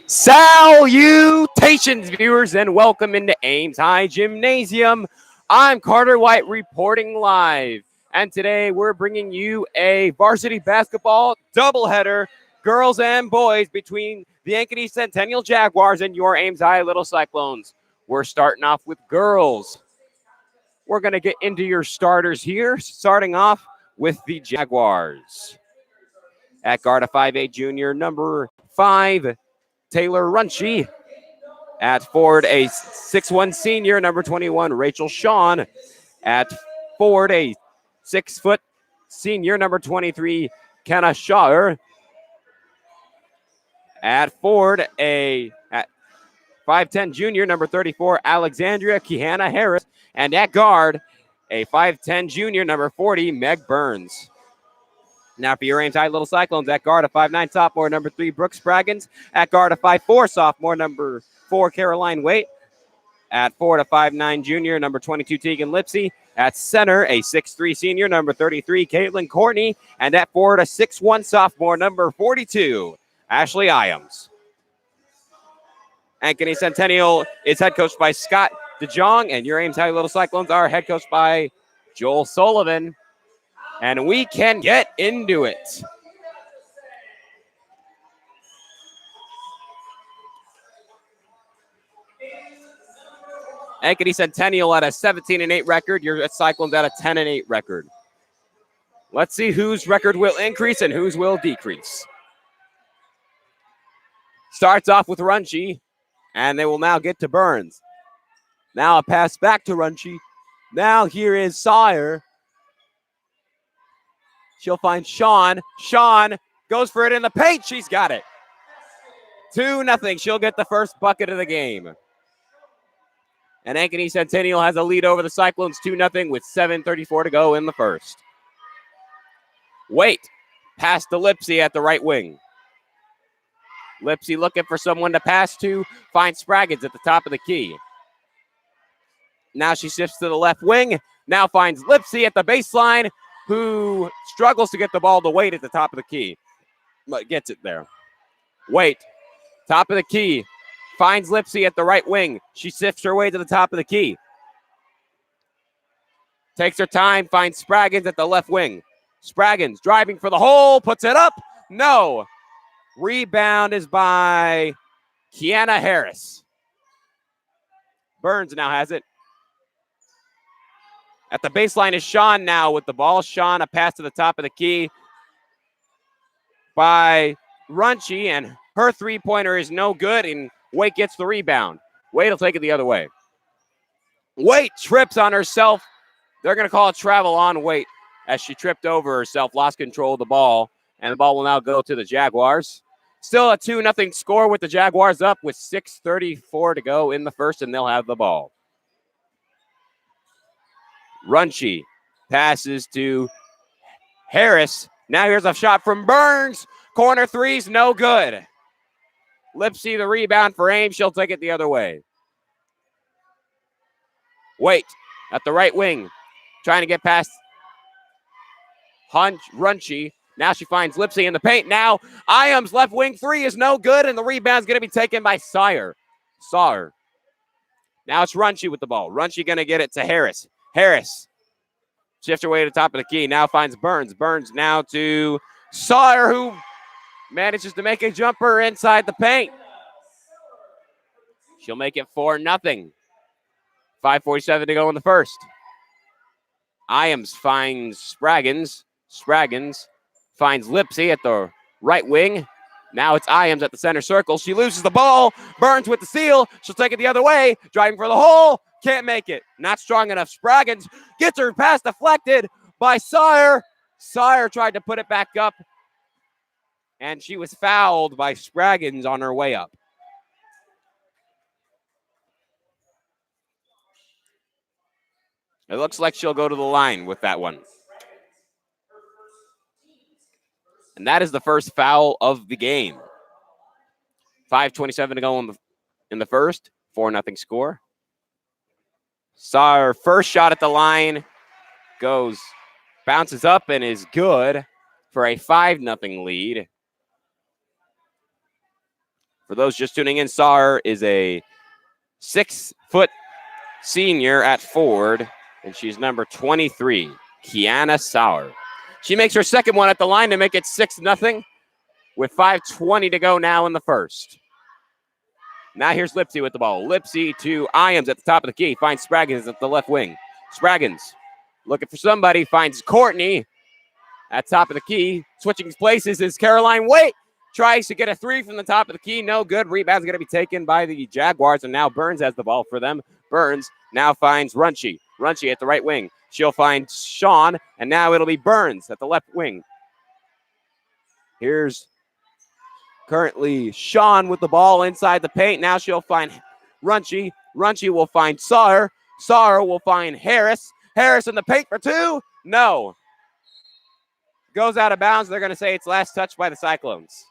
Salutations, viewers, and welcome into Ames High Gymnasium. I'm Carter White reporting live, and today we're bringing you a varsity basketball doubleheader, girls and boys, between the Ankeny Centennial Jaguars and your Ames High Little Cyclones. We're starting off with girls. We're going to get into your starters here, starting off with the Jaguars. At guard, a 5'8" junior, number 5, Taylor Runchie. At forward, a 6'1" senior, number 21, Rachel Shawn. At forward, a 6-foot senior, number 23, Kenna Shawer. At forward, at 5'10" junior, number 34, Alexandria Kehanna Harris. And at guard, a 5'10" junior, number 40, Meg Burns. Now for your Ames High Little Cyclones, at guard, a 5'9" sophomore, number 3, Brooke Spraggins. At guard, a 5'4" sophomore, number 4, Caroline Waite. At forward, a 5'9" junior, number 22, Tegan Lipsy. At center, a 6'3" senior, number 33, Caitlin Courtney. And at forward, a 6'1" sophomore, number 42, Ashley Iams. Ankeny Centennial is head coached by Scott DeJong, and your Ames High Little Cyclones are head coached by Joel Sullivan. And we can get into it. Ankeny Centennial at a 17-8 record. Your Cyclones at a 10-8 record. Let's see whose record will increase and whose will decrease. Starts off with Runchie, and they will now get to Burns. Now a pass back to Runchie. Now here is Sawyer. She'll find Shawn. Shawn goes for it in the paint. She's got it. 2-0. She'll get the first bucket of the game. And Ankeny Centennial has a lead over the Cyclones, 2-0, with 7:34 to go in the first. Wait. Pass to Lipsy at the right wing. Lipsy looking for someone to pass to. Finds Spraggins at the top of the key. Now she shifts to the left wing. Now finds Lipsy at the baseline, who struggles to get the ball to Wade at the top of the key, but gets it there. Wade, top of the key, finds Lipsy at the right wing. She sifts her way to the top of the key. Takes her time, finds Spraggins at the left wing. Spraggins driving for the hole, puts it up. No. Rebound is by Kehanna Harris. Burns now has it. At the baseline is Shawn now with the ball. Shawn, a pass to the top of the key by Runchie, and her three-pointer is no good, and Waite gets the rebound. Waite will take it the other way. Waite trips on herself. They're going to call a travel on Waite as she tripped over herself, lost control of the ball, and the ball will now go to the Jaguars. Still a 2-0 score with the Jaguars up with 6:34 to go in the first, and they'll have the ball. Runchie passes to Harris. Now here's a shot from Burns. Corner three's no good. Lipsy the rebound for Ames. She'll take it the other way. Wait at the right wing. Trying to get past Runchie. Now she finds Lipsy in the paint. Now Iams left wing three is no good, and the rebound's going to be taken by Sawyer. Now it's Runchie with the ball. Runchie going to get it to Harris. Harris shifts her way to the top of the key. Now finds Burns. Burns now to Sawyer, who manages to make a jumper inside the paint. She'll make it 4-0. 5:47 to go in the first. Iams finds Spraggins. Spraggins finds Lipsy at the right wing. Now it's Iams at the center circle. She loses the ball. Burns with the steal. She'll take it the other way. Driving for the hole. Can't make it. Not strong enough. Spraggins gets her pass deflected by Sawyer. Sawyer tried to put it back up, and she was fouled by Spraggins on her way up. It looks like she'll go to the line with that one. And that is the first foul of the game. 5:27 to go in the first. 4-0 score. Sawyer first shot at the line bounces up and is good for a 5-0 lead. For those just tuning in, Saar is a 6-foot senior at Ford, and she's number 23, Kiana Sauer. She makes her second one at the line to make it 6-0 with 5:20 to go now in the first. Now here's Lipsy with the ball. Lipsy to Ames at the top of the key. Finds Spraggins at the left wing. Spraggins looking for somebody. Finds Courtney at top of the key. Switching places is Caroline Waite. Tries to get a three from the top of the key. No good. Rebound's going to be taken by the Jaguars, and now Burns has the ball for them. Burns now finds Runchie. Runchie at the right wing. She'll find Sean, and now it'll be Burns at the left wing. Here's currently Sean with the ball inside the paint. Now she'll find Runchie. Runchie will find Saar. Saar will find Harris. Harris in the paint for two. No. Goes out of bounds. They're going to say it's last touch by the Cyclones.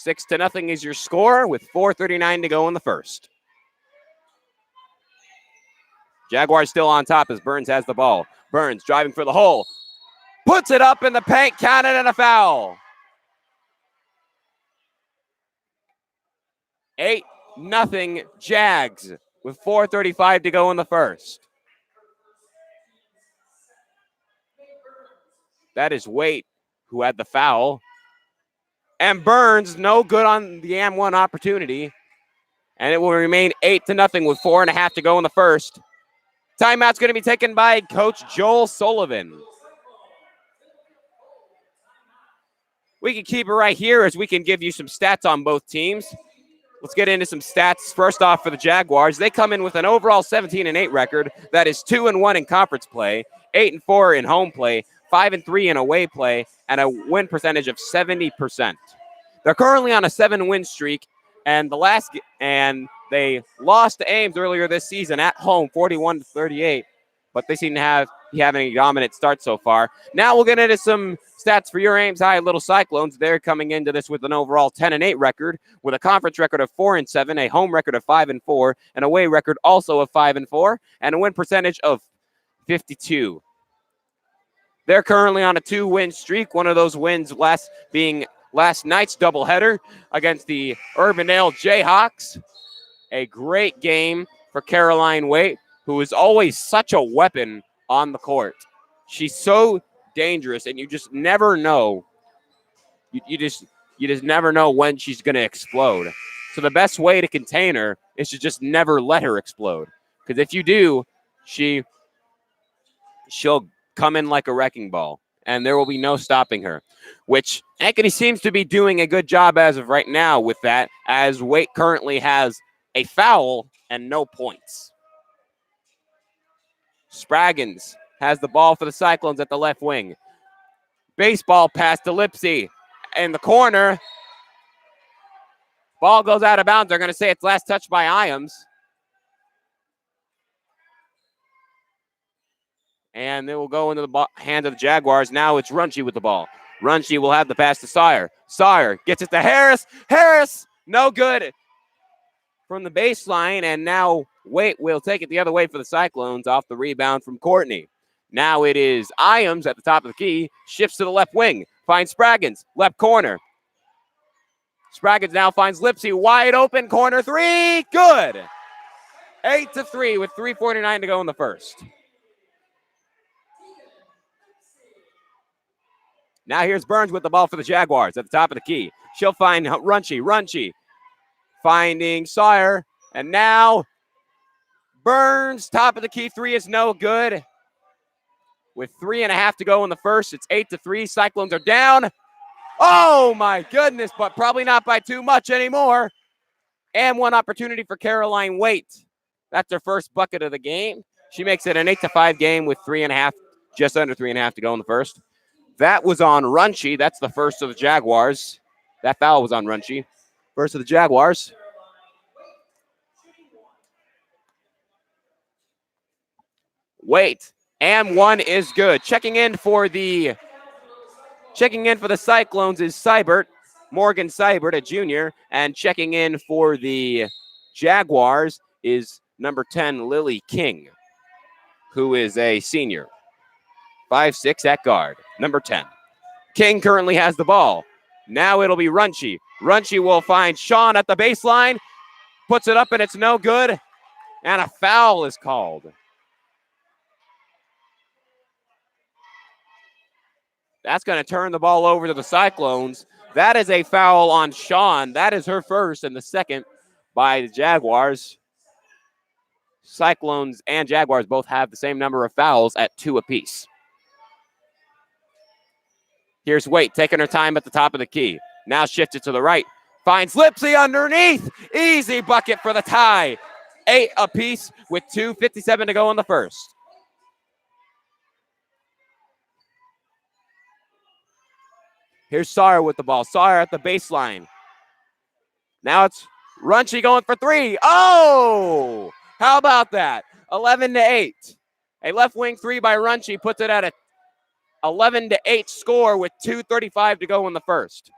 6-0 is your score with 4:39 to go in the first. Jaguars still on top as Burns has the ball. Burns driving for the hole. Puts it up in the paint, counted, and a foul. 8-0 Jags with 4:35 to go in the first. That is Waite who had the foul. And Burns, no good on the AM1 opportunity. And it will remain 8-0 with 4.5 to go in the first. Timeout's going to be taken by Coach Joel Sullivan. We can keep it right here as we can give you some stats on both teams. Let's get into some stats. First off, for the Jaguars, they come in with an overall 17-8 record. That is 2-1 in conference play, 8-4 in home play, 5-3 in away play, and a win percentage of 70%. They're currently on a 7-win streak, and they lost to Ames earlier this season at home, 41-38. But they seem to be having a dominant start so far. Now we'll get into some stats for your Ames High Little Cyclones. They're coming into this with an overall 10-8 record, with a conference record of 4-7, a home record of 5-4, an away record also of 5-4, and a win percentage of 52. They're currently on a 2-win streak. One of those wins being last night's doubleheader against the Urbandale Jayhawks. A great game for Caroline Waite, who is always such a weapon on the court. She's so dangerous, and you just never know. You just never know when she's going to explode. So the best way to contain her is to just never let her explode. Because if you do, she'll come in like a wrecking ball, and there will be no stopping her, which Ankeny seems to be doing a good job as of right now with that, as Waite currently has a foul and no points. Spraggins has the ball for the Cyclones at the left wing. Baseball pass to Lipsy in the corner. Ball goes out of bounds. They're going to say it's last touch by Ames. And they will go into the hand of the Jaguars. Now it's Runchie with the ball. Runchie will have the pass to Sire. Sire gets it to Harris. Harris, no good from the baseline. And now Waite will take it the other way for the Cyclones off the rebound from Courtney. Now it is Ames at the top of the key. Shifts to the left wing. Finds Spraggins. Left corner. Spraggins now finds Lipsy. Wide open. Corner three. Good. 8-3 with 3:49 to go in the first. Now here's Burns with the ball for the Jaguars at the top of the key. She'll find Runchie. Runchie finding Sire. And now Burns, top of the key three is no good. With 3.5 to go in the first, it's 8-3. Cyclones are down. Oh my goodness, but probably not by too much anymore. And one opportunity for Caroline Waite. That's her first bucket of the game. She makes it an 8-5 game with 3.5, just under 3.5 to go in the first. That was on Runchie. That's the first of the Jaguars. That foul was on Runchie. First of the Jaguars. Wait. And one is good. Checking in for the Cyclones is Seibert, Morgan Seibert, a junior. And checking in for the Jaguars is number 10, Lily King, who is a senior. 5'6" at guard, number 10. King currently has the ball. Now it'll be Runchi. Runchi will find Sean at the baseline, puts it up, and it's no good, and a foul is called. That's going to turn the ball over to the Cyclones. That is a foul on Sean. That is her first and the second by the Jaguars. Cyclones and Jaguars both have the same number of fouls at 2 apiece. Here's Waite taking her time at the top of the key. Now shifts it to the right. Finds Lipsy underneath. Easy bucket for the tie. 8 apiece with 2:57 to go in the first. Here's Sawyer with the ball. Sawyer at the baseline. Now it's Runchi going for 3. Oh! How about that? 11-8. A left wing 3 by Runchi puts it at a 11-8 score with 2:35 to go in the first.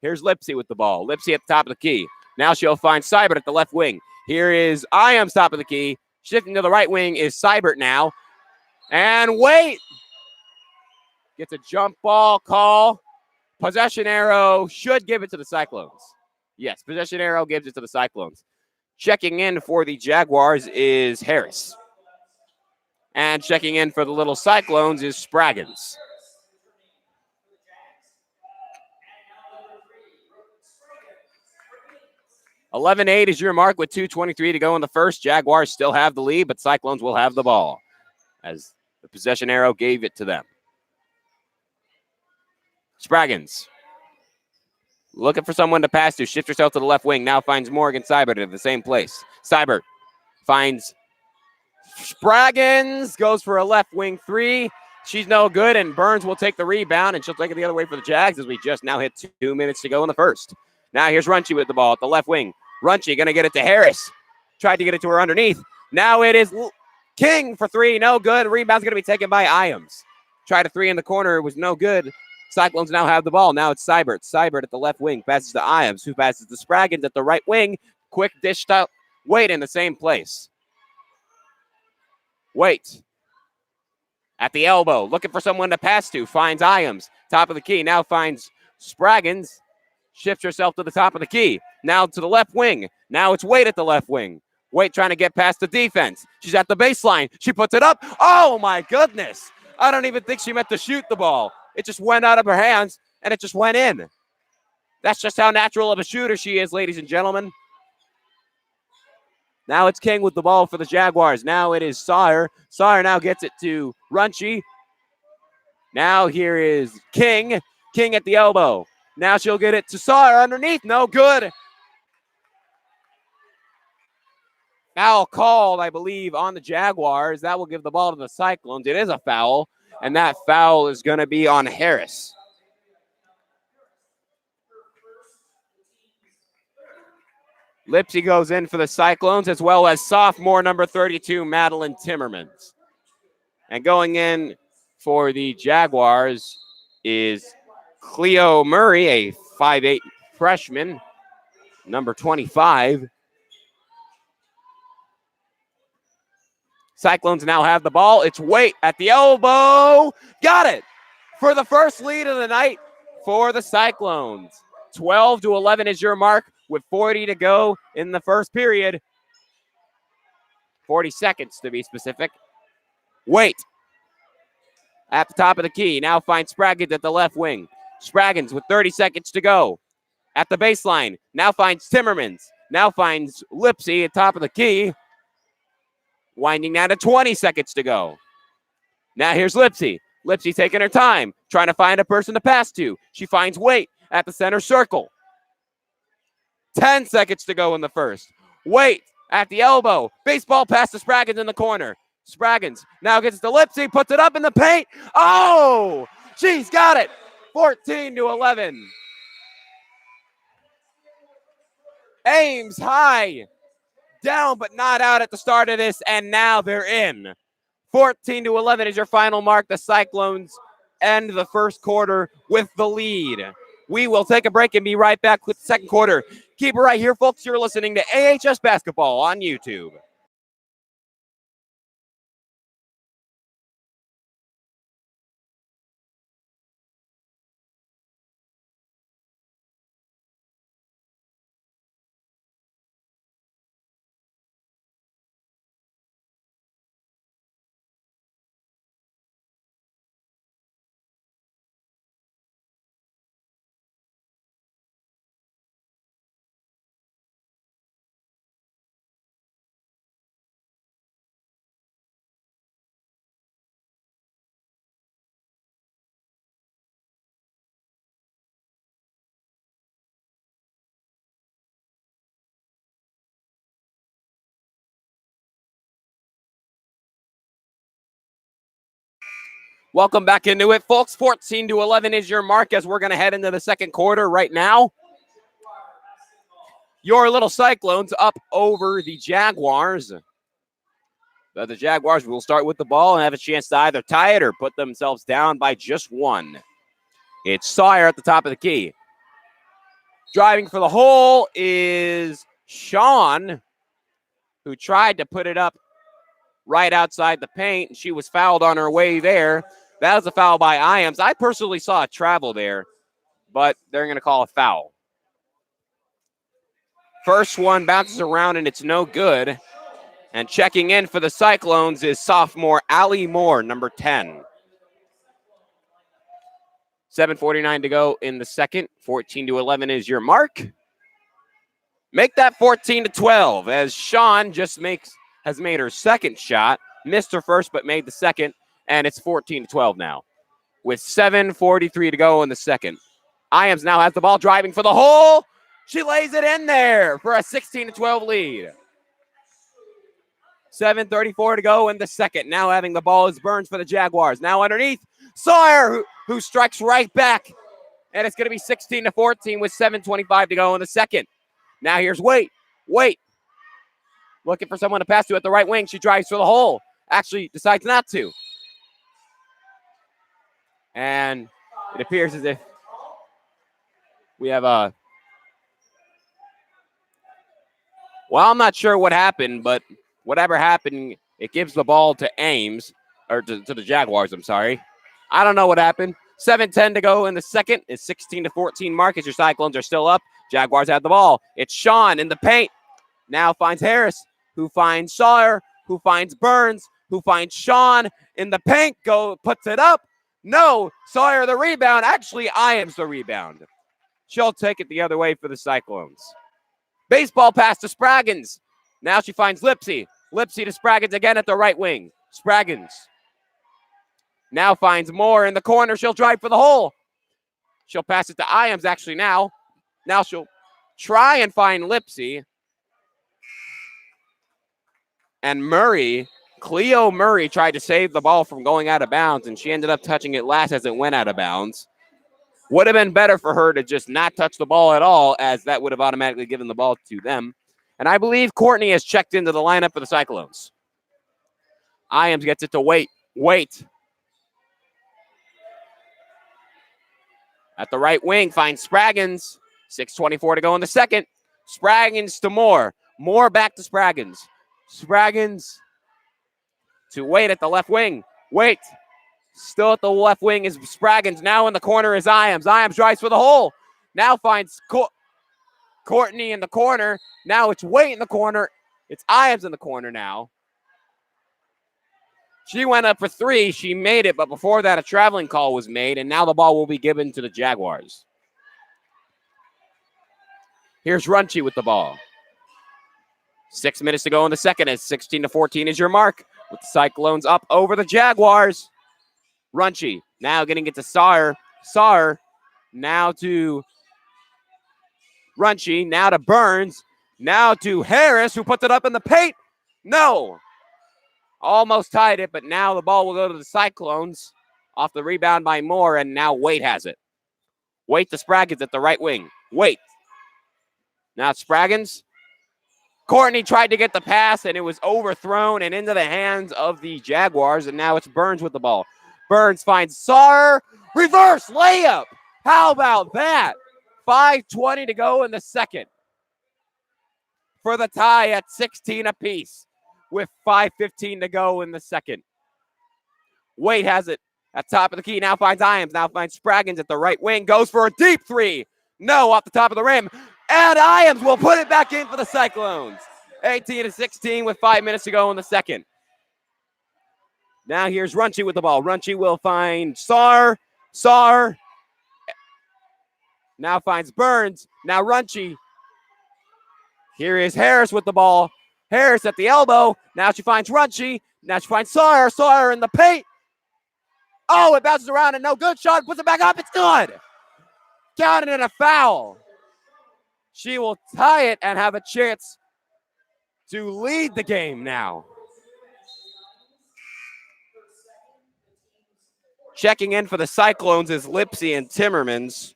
Here's Lipsy with the ball. Lipsy at the top of the key. Now she'll find Seibert at the left wing. Here is Ames top of the key. Shifting to the right wing is Seibert now. And Waite gets a jump ball call. Possession arrow should give it to the Cyclones. Yes, possession arrow gives it to the Cyclones. Checking in for the Jaguars is Harris. And checking in for the little Cyclones is Spraggins. $11-8 is your mark with 2:23 to go in the first. Jaguars still have the lead, but Cyclones will have the ball as the possession arrow gave it to them. Spraggins looking for someone to pass to. Shifts herself to the left wing. Now finds Morgan Seibert at the same place. Seibert finds Spraggins. Goes for a left wing 3. She's no good, and Burns will take the rebound, and she'll take it the other way for the Jags as we just now hit 2 minutes to go in the first. Now here's Runchi with the ball at the left wing. Runchi going to get it to Harris. Tried to get it to her underneath. Now it is King for 3. No good. Rebound's going to be taken by Iams. Tried a 3 in the corner. It was no good. Cyclones now have the ball. Now it's Seibert. Seibert at the left wing. Passes to Iams, who passes to Spraggins at the right wing. Quick dish to Waite in the same place. Waite at the elbow. Looking for someone to pass to. Finds Iams. Top of the key. Now finds Spraggins. Shifts herself to the top of the key. Now to the left wing. Now it's Waite at the left wing. Waite trying to get past the defense. She's at the baseline. She puts it up. Oh, my goodness. I don't even think she meant to shoot the ball. It just went out of her hands, and it just went in. That's just how natural of a shooter she is, ladies and gentlemen. Now it's King with the ball for the Jaguars. Now it is Sawyer. Sawyer now gets it to Runchi. Now here is King. King at the elbow. Now she'll get it to Sawyer underneath. No good. Foul called, I believe, on the Jaguars. That will give the ball to the Cyclones. It is a foul, and that foul is going to be on Harris. Lipsy goes in for the Cyclones, as well as sophomore number 32, Madeline Timmermans. And going in for the Jaguars is Cleo Murray, a 5'8" freshman, number 25. Cyclones now have the ball. It's Waite at the elbow. Got it for the first lead of the night for the Cyclones. 12-11 is your mark with 40 to go in the first period. 40 seconds to be specific. Waite at the top of the key. Now finds Spraggins at the left wing. Spraggins with 30 seconds to go. At the baseline. Now finds Timmermans. Now finds Lipsy at top of the key. Winding down to 20 seconds to go. Now here's Lipsy. Lipsy taking her time, trying to find a person to pass to. She finds Waite at the center circle. 10 seconds to go in the first. Waite at the elbow. Baseball pass to Spraggins in the corner. Spraggins now gets to Lipsy, puts it up in the paint. Oh, she's got it. 14-11. Ames high. Down but not out at the start of this, and now they're in. 14-11 is your final mark. The Cyclones end the first quarter with the lead. We will take a break and be right back with the second quarter. Keep it right here, folks. You're listening to AHS Basketball on YouTube. Welcome back into it, folks. 14-11 is your mark as we're going to head into the second quarter right now. Your little Cyclones up over the Jaguars. The Jaguars will start with the ball and have a chance to either tie it or put themselves down by just one. It's Sawyer at the top of the key. Driving for the hole is Sean, who tried to put it up right outside the paint. She was fouled on her way there. That was a foul by Ames. I personally saw a travel there, but they're going to call a foul. First one bounces around and it's no good. And checking in for the Cyclones is sophomore Allie Moore, number 10. 7:49 to go in the second. 14-11 is your mark. Make that 14-12 as Sean just has made her second shot. Missed her first, but made the second. And it's 14-12 now with 7:43 to go in the second. Iams now has the ball driving for the hole. She lays it in there for a 16-12 lead. 7:34 to go in the second. Now having the ball is Burns for the Jaguars. Now underneath, Sawyer, who strikes right back. And it's going to be 16-14 with 7:25 to go in the second. Now here's Wait. Looking for someone to pass to at the right wing. She drives for the hole. Actually decides not to. And it appears as if we have a... Well, I'm not sure what happened, but whatever happened, it gives the ball to Ames, or to the Jaguars, I'm sorry. I don't know what happened. 7:10 to go in the second. It's 16-14 mark as your Cyclones are still up. Jaguars have the ball. It's Sean in the paint. Now finds Harris, who finds Sawyer, who finds Burns, who finds Sean in the paint. Puts it up. No, Sawyer the rebound. Actually, Iams the rebound. She'll take it the other way for the Cyclones. Baseball pass to Spraggins. Now she finds Lipsy. Lipsy to Spraggins again at the right wing. Spraggins now finds Moore in the corner. She'll drive for the hole. She'll pass it to Iams actually now. Now she'll try and find Lipsy. And Cleo Murray tried to save the ball from going out of bounds, and she ended up touching it last as it went out of bounds. Would have been better for her to just not touch the ball at all, as that would have automatically given the ball to them. And I believe Courtney has checked into the lineup for the Cyclones. Iams gets it to Wait. At the right wing, finds Spraggins. 6:24 to go in the second. Spraggins to Moore. Moore back to Spraggins. Spraggins to Wait at the left wing. Wait. Still at the left wing is Spraggins. Now in the corner is Iams. Iams drives for the hole. Now finds Courtney in the corner. Now it's Wait in the corner. It's Iams in the corner now. She went up for three. She made it, but before that, a traveling call was made, and now the ball will be given to the Jaguars. Here's Runchi with the ball. 6 minutes to go in the second. As 16-14 is your mark, with the Cyclones up over the Jaguars. Runchi now getting it to Sawyer. Sawyer now to Runchi. Now to Burns. Now to Harris, who puts it up in the paint. No. Almost tied it, but now the ball will go to the Cyclones off the rebound by Moore, and now Wait has it. Wait to Spraggins at the right wing. Wait. Now Spraggins. Courtney tried to get the pass, and it was overthrown and into the hands of the Jaguars, and now it's Burns with the ball. Burns finds Sawyer. Reverse layup. How about that? 5:20 to go in the second. For the tie at 16 apiece with 5:15 to go in the second. Wait has it at top of the key. Now finds Iams. Now finds Spraggins at the right wing. Goes for a deep three. No, off the top of the rim. And Iams will put it back in for the Cyclones. 18-16 with 5 minutes to go in the second. Now here's Runchi with the ball. Runchi will find Sawyer. Sawyer now finds Burns. Now Runchi. Here is Harris with the ball. Harris at the elbow. Now she finds Runchi. Now she finds Sawyer. Sawyer in the paint. Oh, it bounces around and no good. Shot puts it back up. It's good. Counted in a foul. She will tie it and have a chance to lead the game now. Checking in for the Cyclones is Lipsy and Timmermans.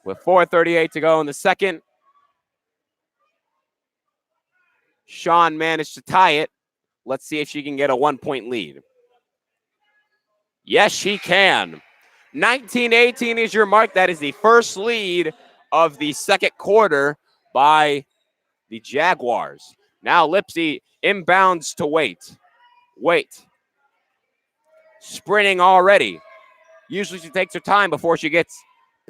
With 4:38 to go in the second, Sean managed to tie it. Let's see if she can get a 1-point lead. Yes, she can. 19-18 is your mark. That is the first lead of the second quarter by the Jaguars. Now Lipsy inbounds to Wait. Wait. Sprinting already. Usually she takes her time before she gets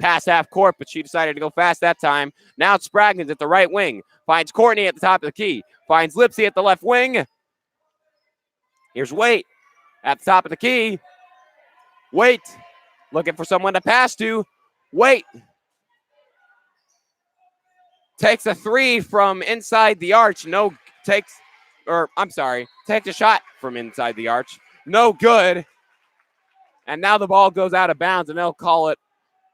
past half court, but she decided to go fast that time. Now it's Spraggins at the right wing. Finds Courtney at the top of the key. Finds Lipsy at the left wing. Here's Wait at the top of the key. Wait. Looking for someone to pass to. Wait. Takes a three from inside the arch. Takes a shot from inside the arch. No good. And now the ball goes out of bounds, and they'll call it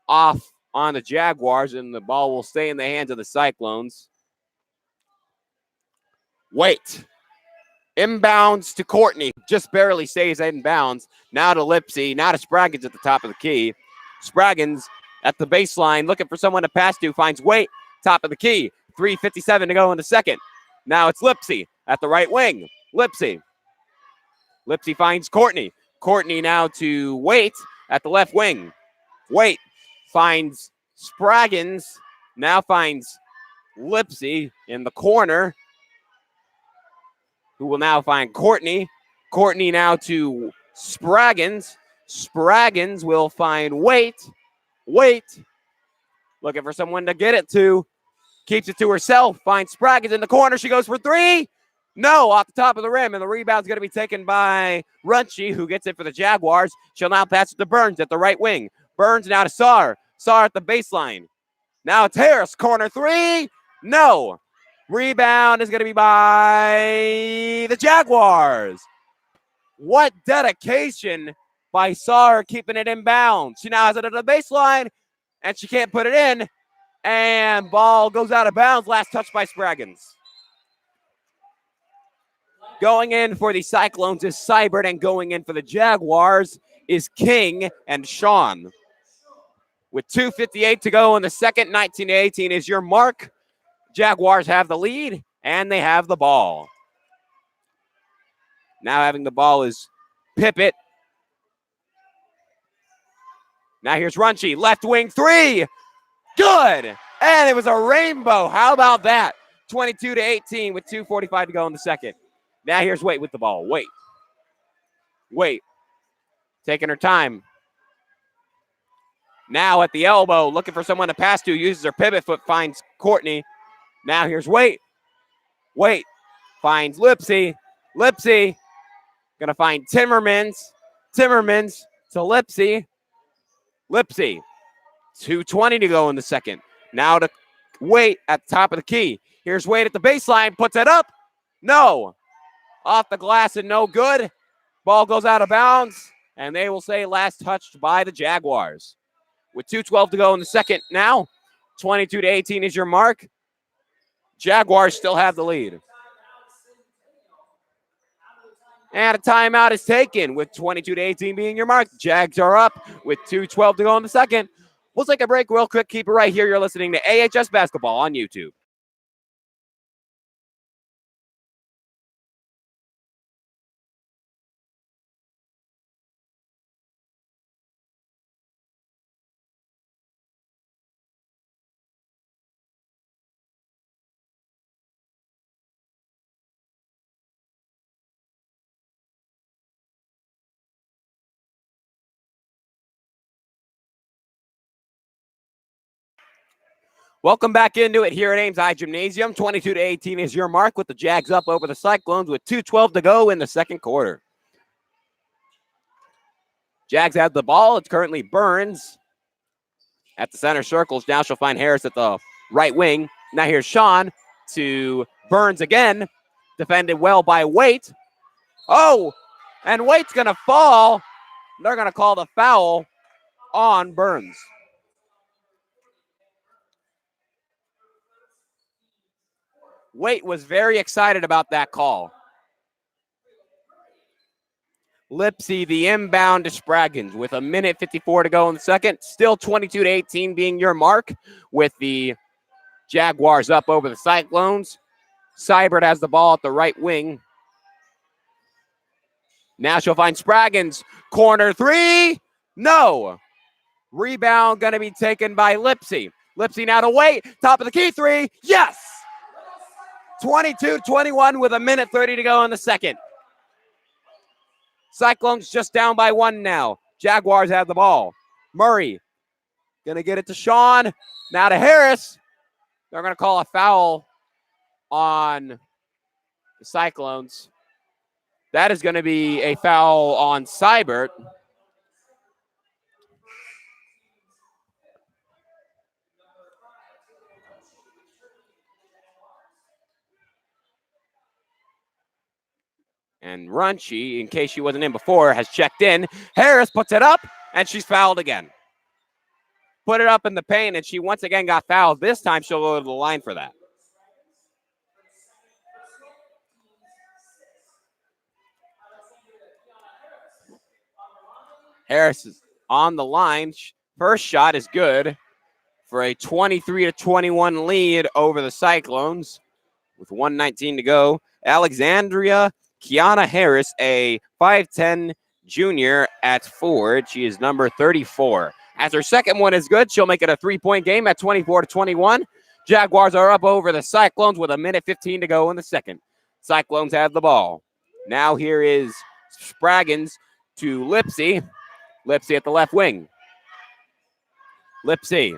off on the Jaguars, and the ball will stay in the hands of the Cyclones. Wait. Inbounds to Courtney. Just barely stays in bounds. Now to Lipsy. Now to Spraggins at the top of the key. Spraggins at the baseline looking for someone to pass to. Finds Wait. Top of the key. 3:57 to go in the second. Now it's Lipsy at the right wing. Lipsy. Lipsy finds Courtney. Courtney now to Wait at the left wing. Wait finds Spraggins. Now finds Lipsy in the corner, who will now find Courtney. Courtney now to Spraggins. Spraggins will find Wait. Wait. Looking for someone to get it to. Keeps it to herself. Finds Spraggins in the corner. She goes for three. No, off the top of the rim. And the rebound's going to be taken by Runchie, who gets it for the Jaguars. She'll now pass it to Burns at the right wing. Burns now to Saar. Saar at the baseline. Now it's Harris. Corner three. No. Rebound is going to be by the Jaguars. What dedication by Saar keeping it in bounds. She now has it at the baseline, and she can't put it in. And ball goes out of bounds. Last touch by Spraggins. Going in for the Cyclones is Seibert, and going in for the Jaguars is King and Sean. With 2:58 to go in the second, 19-18 is your mark. Jaguars have the lead, and they have the ball. Now having the ball is Pippett. Now here's Runchie. Left wing three. Good. And it was a rainbow. How about that? 22-18 with 2:45 to go in the second. Now here's Wait with the ball. Wait. Taking her time. Now at the elbow, looking for someone to pass to. Uses her pivot foot, finds Courtney. Now here's Wait. Finds Lipsy. Gonna find Timmermans. Timmermans to Lipsy. 2:20 to go in the second. Now to Wait at the top of the key. Here's Wait at the baseline. Puts it up. No. Off the glass and no good. Ball goes out of bounds. And they will say last touched by the Jaguars. With 2:12 to go in the second now. 22-18 is your mark. Jaguars still have the lead. And a timeout is taken with 22-18 being your mark. Jags are up with 2:12 to go in the second. We'll take a break real quick. Keep it right here. You're listening to AHS Basketball on YouTube. Welcome back into it here at Ames High Gymnasium. 22-18 is your mark with the Jags up over the Cyclones with 2:12 to go in the second quarter. Jags have the ball. It's currently Burns at the center circles. Now she'll find Harris at the right wing. Now here's Sean to Burns again. Defended well by Wait. Oh, and Wait's going to fall. They're going to call the foul on Burns. Wait was very excited about that call. Lipsy, the inbound to Spraggins with a minute 54 to go in the second. Still 22-18 being your mark with the Jaguars up over the Cyclones. Seibert has the ball at the right wing. Now she'll find Spraggins. Corner three. No. Rebound going to be taken by Lipsy. Lipsy now to Wait. Top of the key three. Yes. 22-21 with a minute 30 to go in the second. Cyclones just down by one now. Jaguars have the ball. Murray going to get it to Sean. Now to Harris. They're going to call a foul on the Cyclones. That is going to be a foul on Seibert. And Runchi, in case she wasn't in before, has checked in. Harris puts it up, and she's fouled again. Put it up in the paint, and she once again got fouled. This time she'll go to the line for that. Harris is on the line. First shot is good for a 23-21 lead over the Cyclones with 1:19 to go. Alexandria Kiana Harris, a 5'10 junior at forward. She is number 34. As her second one is good, she'll make it a 3-point game at 24-21. Jaguars are up over the Cyclones with a minute 15 to go in the second. Cyclones have the ball. Now here is Spraggins to Lipsy. Lipsy at the left wing. Lipsy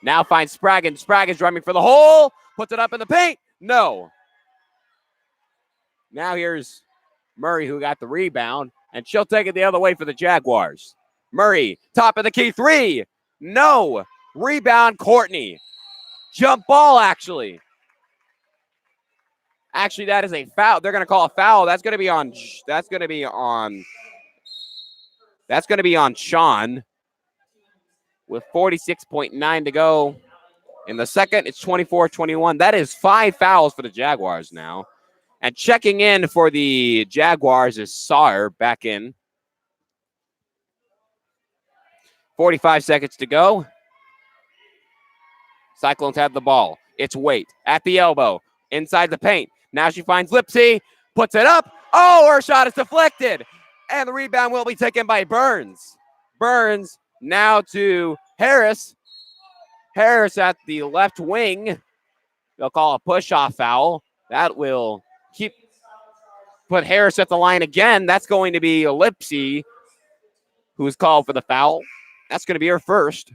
now finds Spraggins. Spraggins driving for the hole. Puts it up in the paint. No. Now here's Murray, who got the rebound, and she'll take it the other way for the Jaguars. Murray, top of the key three. No. Rebound, Courtney. Jump ball, actually. Actually, that is a foul. They're going to call a foul. That's going to be on Sean with 46.9 to go. In the second, it's 24-21. That is 5 fouls for the Jaguars now. And checking in for the Jaguars is Saar back in. 45 seconds to go. Cyclones have the ball. It's Wait at the elbow, inside the paint. Now she finds Lipsy, puts it up. Oh, her shot is deflected. And the rebound will be taken by Burns. Burns now to Harris. Harris at the left wing. They'll call a push-off foul. That will put Harris at the line again. That's going to be Lipsy, who's called for the foul. That's going to be her first.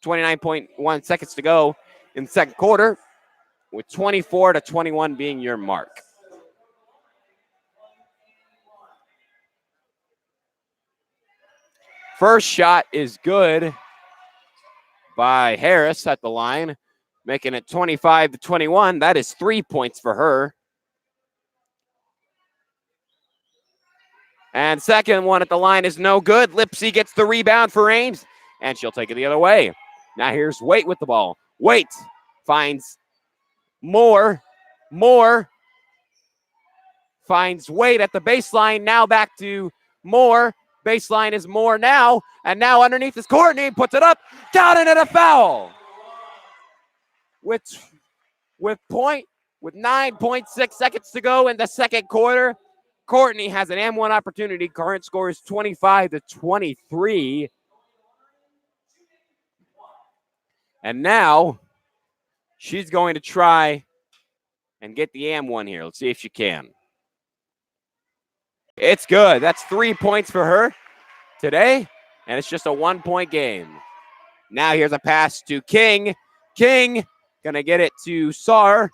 29.1 seconds to go in the second quarter, with 24-21 being your mark. First shot is good by Harris at the line, making it 25-21. That is 3 points for her. And second one at the line is no good. Lipsy gets the rebound for Ames, and she'll take it the other way. Now here's Wait with the ball. Wait finds Moore. Moore finds Wait at the baseline. Now back to Moore. Baseline is Moore now. And now underneath is Courtney. Puts it up. Got it, and a foul. With 9.6 seconds to go in the second quarter, Courtney has an M1 opportunity. Current score is 25-23. And now she's going to try and get the M1 here. Let's see if she can. It's good. That's 3 points for her today, and it's just a 1-point game. Now here's a pass to King. King going to get it to Saar.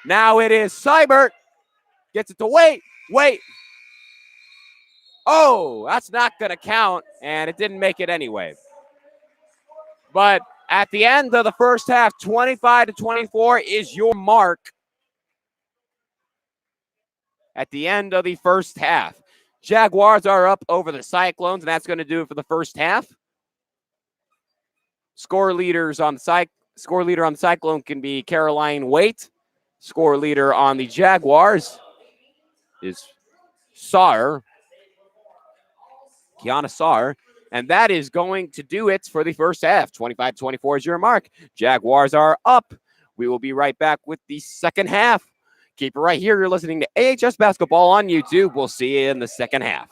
Now it is Seibert. Gets it to Wait. Wait. Oh, that's not going to count, and it didn't make it anyway. But at the end of the first half, 25-24 is your mark. At the end of the first half, Jaguars are up over the Cyclones, and that's going to do it for the first half. Score leader on the Cyclone can be Caroline Wait. Score leader on the Jaguars is Saar. Kiana Sarr. And that is going to do it for the first half. 25-24 is your mark. Jaguars are up. We will be right back with the second half. Keep it right here. You're listening to AHS Basketball on YouTube. We'll see you in the second half.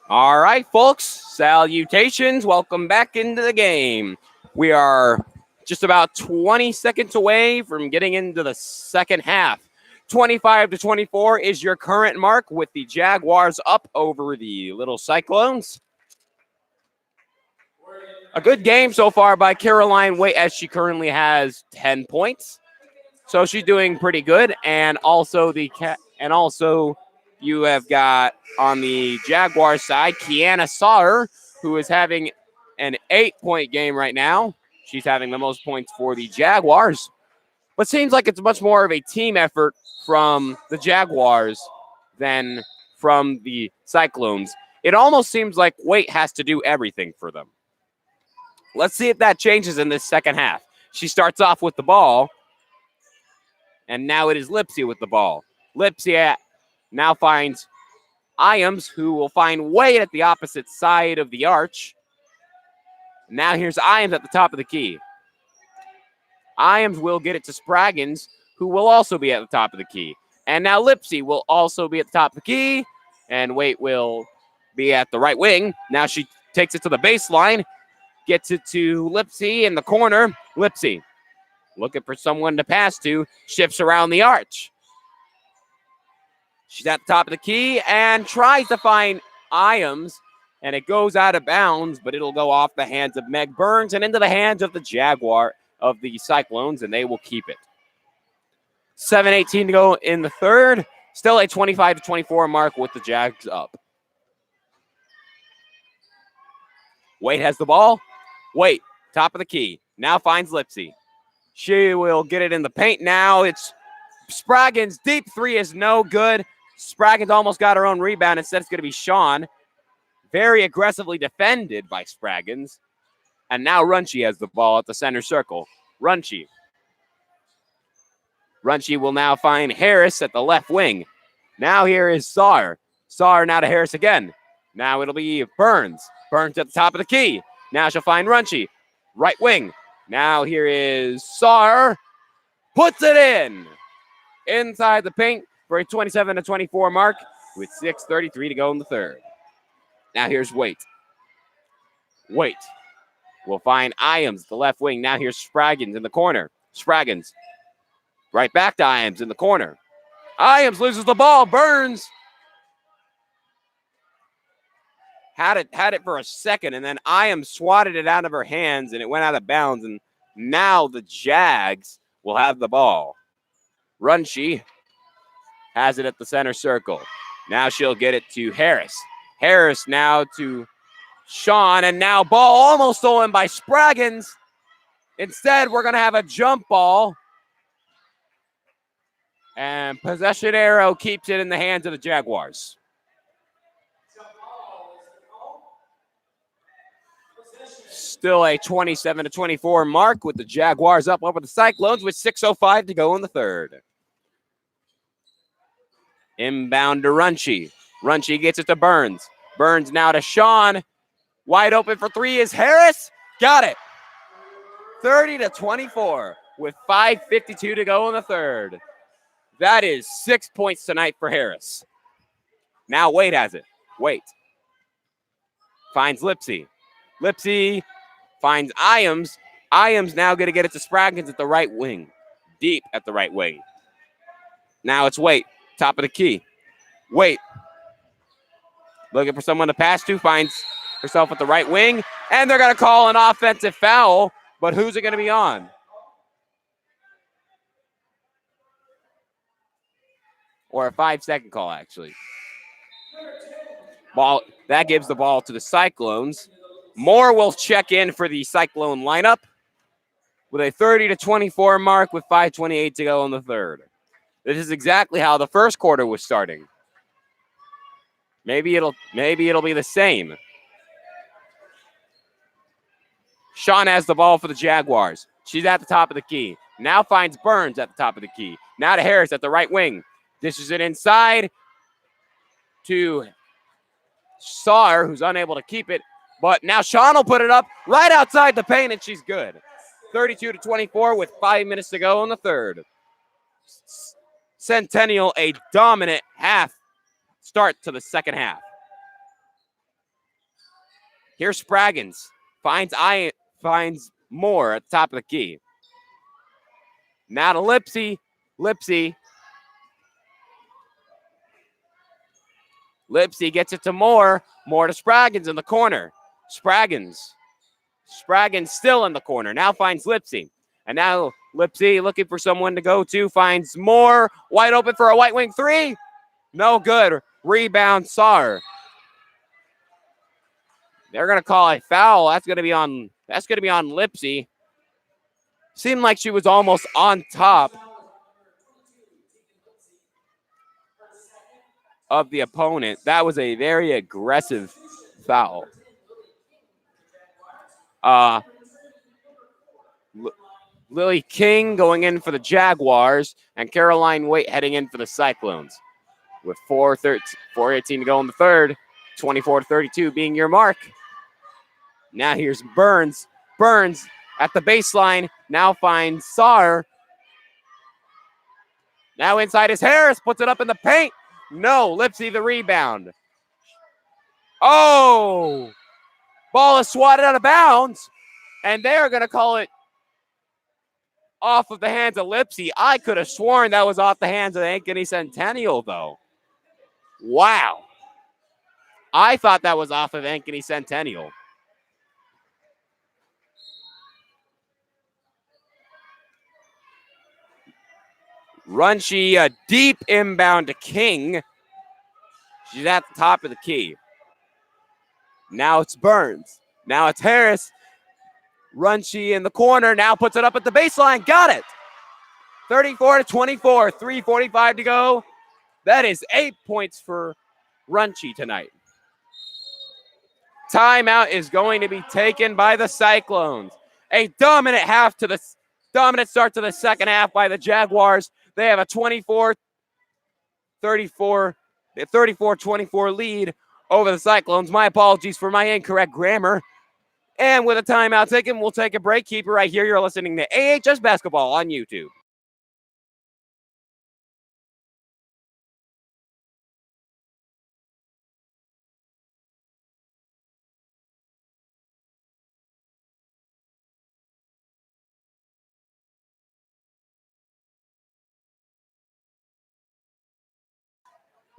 All right, folks, salutations. Welcome back into the game. We are just about 20 seconds away from getting into the second half. 25-24 is your current mark with the Jaguars up over the Little Cyclones. A good game so far by Caroline Waite as she currently has 10 points. So she's doing pretty good. And also you have got on the Jaguar side, Kiana Sauer, who is having an 8-point game right now. She's having the most points for the Jaguars. But seems like it's much more of a team effort from the Jaguars than from the Cyclones. It almost seems like Waite has to do everything for them. Let's see if that changes in this second half. She starts off with the ball, and now it is Lipsy with the ball. Lipsy now finds Ames, who will find Waite at the opposite side of the arch. Now here's Ames at the top of the key. Ames will get it to Spraggins, who will also be at the top of the key. And now Lipsy will also be at the top of the key, and Waite will be at the right wing. Now she takes it to the baseline, gets it to Lipsy in the corner. Lipsy looking for someone to pass to, shifts around the arch. She's at the top of the key and tries to find Ames, and it goes out of bounds, but it'll go off the hands of Meg Burns and into the hands of the Jaguar of the Cyclones, and they will keep it. 7:18 to go in the third. Still a 25-24 mark with the Jags up. Waite has the ball. Waite, top of the key. Now finds Lipsy. She will get it in the paint now. It's Spraggins. Deep three is no good. Spraggins almost got her own rebound. Instead, it's going to be Sean. Very aggressively defended by Spraggins. And now Runchi has the ball at the center circle. Runchi will now find Harris at the left wing. Now here is Saar. Saar now to Harris again. Now it'll be Burns. Burns at the top of the key. Now she'll find Runchi. Right wing. Now here is Saar. Puts it in. Inside the paint for a 27-24 mark with 6:33 to go in the third. Now here's Waite. Waite will find Iams, the left wing. Now here's Spraggins in the corner. Spraggins right back to Iams in the corner. Iams loses the ball. Burns had it for a second, and then Iams swatted it out of her hands, and it went out of bounds. And now the Jags will have the ball. Runchi has it at the center circle. Now she'll get it to Harris. Harris now to Sean, and now ball almost stolen by Spraggins. Instead, we're going to have a jump ball. And possession arrow keeps it in the hands of the Jaguars. Still a 27-24 mark with the Jaguars up over the Cyclones with 6:05 to go in the third. Inbound to Runchi. Runchi gets it to Burns. Burns now to Sean. Wide open for three is Harris. Got it. 30-24 with 5:52 to go in the third. That is 6 points tonight for Harris. Now Waite has it. Waite finds Lipsy. Lipsy finds Iams. Iams now going to get it to Spraggins at the right wing. Deep at the right wing. Now it's Waite. Top of the key. Waite looking for someone to pass to. Finds herself at the right wing. And they're going to call an offensive foul. But who's it going to be on? Or a 5-second call, actually. Ball that gives the ball to the Cyclones. Moore will check in for the Cyclone lineup with a 30-24 mark with 5:28 to go in the third. This is exactly how the first quarter was starting. Maybe it'll be the same. Sean has the ball for the Jaguars. She's at the top of the key. Now finds Burns at the top of the key. Now to Harris at the right wing. Dishes it inside to Saar, who's unable to keep it. But now Sean will put it up right outside the paint, and she's good. 32-24 with 5 minutes to go in the third. Centennial, a dominant half start to the second half. Here's Spraggins. Finds Moore at the top of the key. Now to Lipsy. Lipsy gets it to Moore. Moore to Spraggins in the corner. Spraggins still in the corner. Now finds Lipsy. And now Lipsy looking for someone to go to. Finds Moore. Wide open for a white wing three. No good. Rebound Saar. They're gonna call a foul. That's gonna be on Lipsy. Seemed like she was almost on top of the opponent. That was a very aggressive foul. Lily King going in for the Jaguars, and Caroline Waite heading in for the Cyclones. With 4:18 to go in the third, 24-32 being your mark. Now here's Burns. Burns at the baseline, now finds Saar. Now inside is Harris, puts it up in the paint. No, Lipsy the rebound. Oh! Ball is swatted out of bounds, and they're going to call it off of the hands of Lipsy. I could have sworn that was off the hands of Ankeny Centennial, though. Wow. I thought that was off of Ankeny Centennial. Runchi, a deep inbound to King. She's at the top of the key. Now it's Burns. Now it's Harris. Runchi in the corner. Now puts it up at the baseline. Got it. 34-24. 3:45 to go. That is 8 points for Runchi tonight. Timeout is going to be taken by the Cyclones. A dominant start to the second half by the Jaguars. They have a 34-24 lead over the Cyclones. My apologies for my incorrect grammar. And with a timeout taken, we'll take a break. Keep it right here. You're listening to AHS Basketball on YouTube.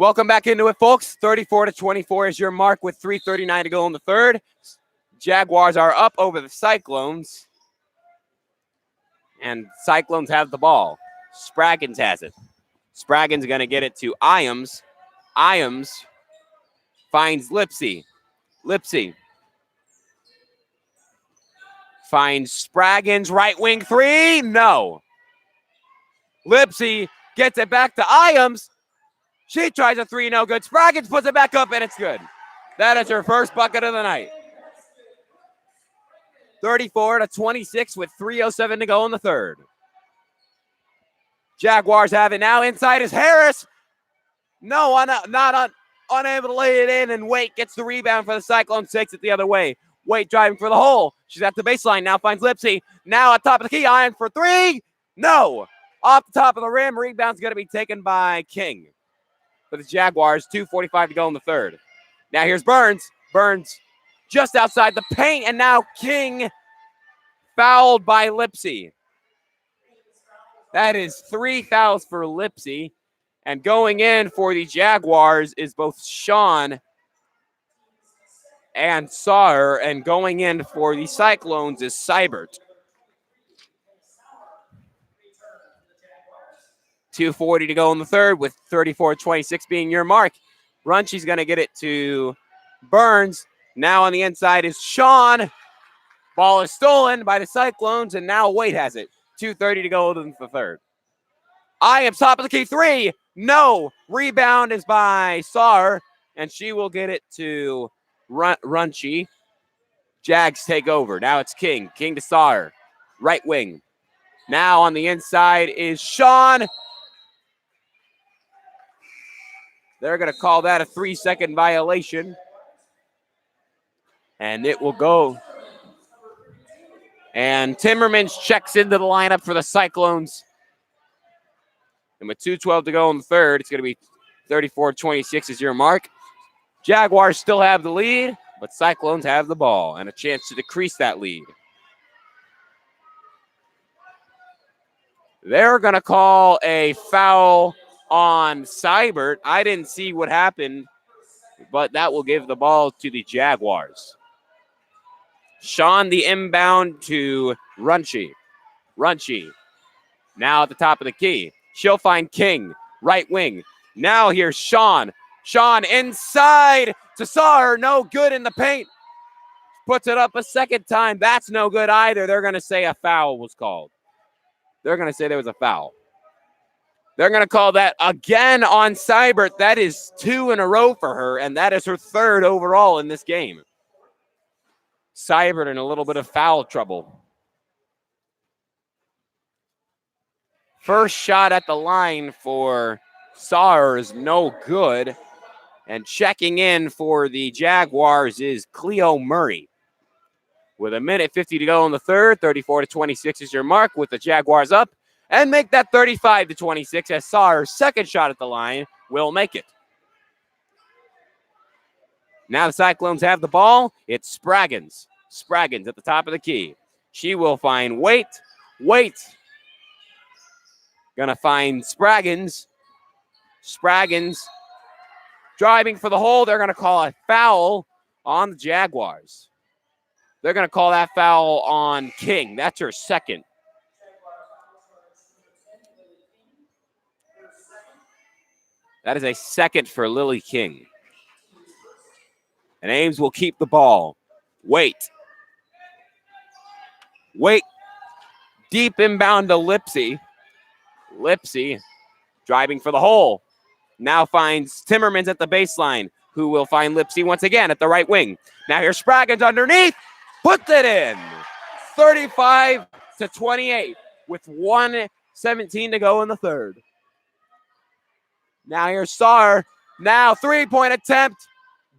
Welcome back into it, folks. 34-24 is your mark with 3:39 to go in the third. Jaguars are up over the Cyclones. And Cyclones have the ball. Spraggins has it. Spraggins going to get it to Ames. Ames finds Lipsy. Lipsy finds Spraggins, right wing three. No. Lipsy gets it back to Ames. She tries a three, no good. Spraggins puts it back up, and it's good. That is her first bucket of the night. 34-26 with 3:07 to go in the third. Jaguars have it now. Inside is Harris. No, unable to lay it in, and Waite gets the rebound for the Cyclones, takes it the other way. Waite driving for the hole. She's at the baseline, now finds Lipsy. Now at top of the key, iron for three. No. Off the top of the rim, rebound's going to be taken by King. For the Jaguars, 2:45 to go in the third. Now here's Burns. Burns just outside the paint, and now King fouled by Lipsy. That is 3 fouls for Lipsy. And going in for the Jaguars is both Sean and Saar, and going in for the Cyclones is Seibert. 2:40 to go in the third with 34-26 being your mark. Runchi's going to get it to Burns. Now on the inside is Sean. Ball is stolen by the Cyclones, and now Waite has it. 2:30 to go in the third. I am top of the key three. No. Rebound is by Saar, and she will get it to Runchi. Jags take over. Now it's King. King to Saar. Right wing. Now on the inside is Sean. They're going to call that a 3-second violation. And it will go. And Timmermans checks into the lineup for the Cyclones. And with 2:12 to go in the third, it's going to be 34-26 is your mark. Jaguars still have the lead. But Cyclones have the ball and a chance to decrease that lead. They're going to call a foul on Seibert. I didn't see what happened, but that will give the ball to the Jaguars. Sean the inbound to Runchi. Runchi now at the top of the key. She'll find King, right wing. Now here's Sean. Sean inside to Saar, no good in the paint. Puts it up a second time. That's no good either. They're going to say a foul was called. They're going to say there was a foul. They're going to call that again on Seibert. That is 2 in a row for her, and that is her 3rd overall in this game. Seibert in a little bit of foul trouble. First shot at the line for Saar is no good. And checking in for the Jaguars is Cleo Murray. With a minute 50 to go in the third, 34-26 is your mark with the Jaguars up. And make that 35-26 as Saar's second shot at the line will make it. Now the Cyclones have the ball. It's Spraggins. Spraggins at the top of the key. She will find Waite. Waite. Gonna find Spraggins. Spraggins driving for the hole. They're gonna call a foul on the Jaguars. They're gonna call that foul on King. That's her second. That is a second for Lily King. And Ames will keep the ball. Waite. Waite. Deep inbound to Lipsy. Lipsy driving for the hole. Now finds Timmermans at the baseline, who will find Lipsy once again at the right wing. Now here's Spraggins underneath. Puts it in. 35-28 with 1:17 to go in the third. Now here's Saar. Now three-point attempt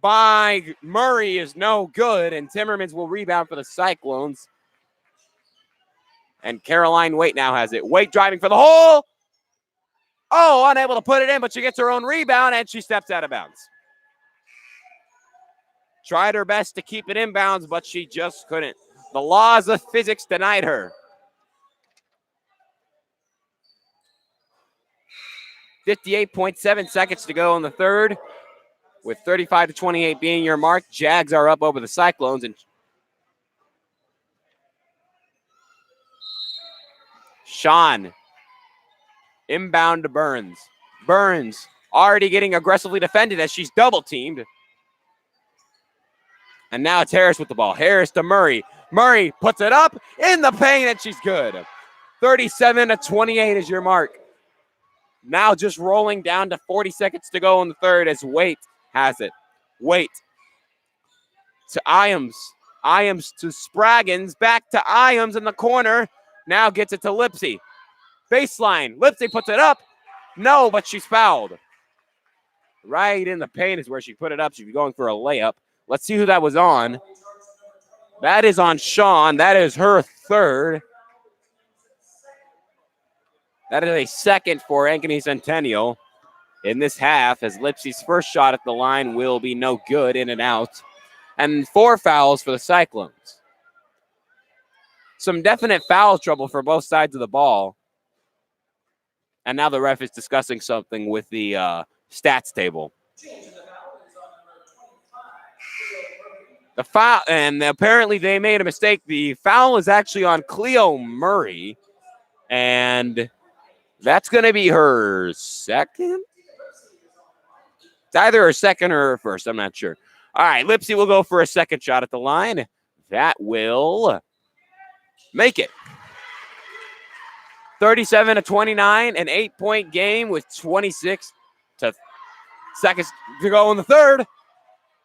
by Murray is no good, and Timmermans will rebound for the Cyclones. And Caroline Waite now has it. Waite driving for the hole. Oh, unable to put it in, but she gets her own rebound, and she steps out of bounds. Tried her best to keep it inbounds, but she just couldn't. The laws of physics denied her. 58.7 seconds to go in the third. With 35-28 being your mark, Jags are up over the Cyclones. And Sean, inbound to Burns. Burns already getting aggressively defended as she's double teamed. And now it's Harris with the ball. Harris to Murray. Murray puts it up in the paint, and she's good. 37-28 is your mark. Now just rolling down to 40 seconds to go in the third as Waite has it. Waite to Iams. Iams to Spraggins. Back to Iams in the corner. Now gets it to Lipsy. Baseline. Lipsy puts it up. No, but she's fouled. Right in the paint is where she put it up. She's going for a layup. Let's see who that was on. That is on Sean. That is her third. That is a second for Ankeny Centennial in this half, as Lipsy's first shot at the line will be no good, in and out. And 4 fouls for the Cyclones. Some definite foul trouble for both sides of the ball. And now the ref is discussing something with the stats table. The foul, and apparently they made a mistake. The foul is actually on Cleo Murray, and that's going to be her second. It's either her second or her first. I'm not sure. All right, Lipsy will go for a second shot at the line. That will make it. 37-29, an 8-point game with 26 seconds to go in the third.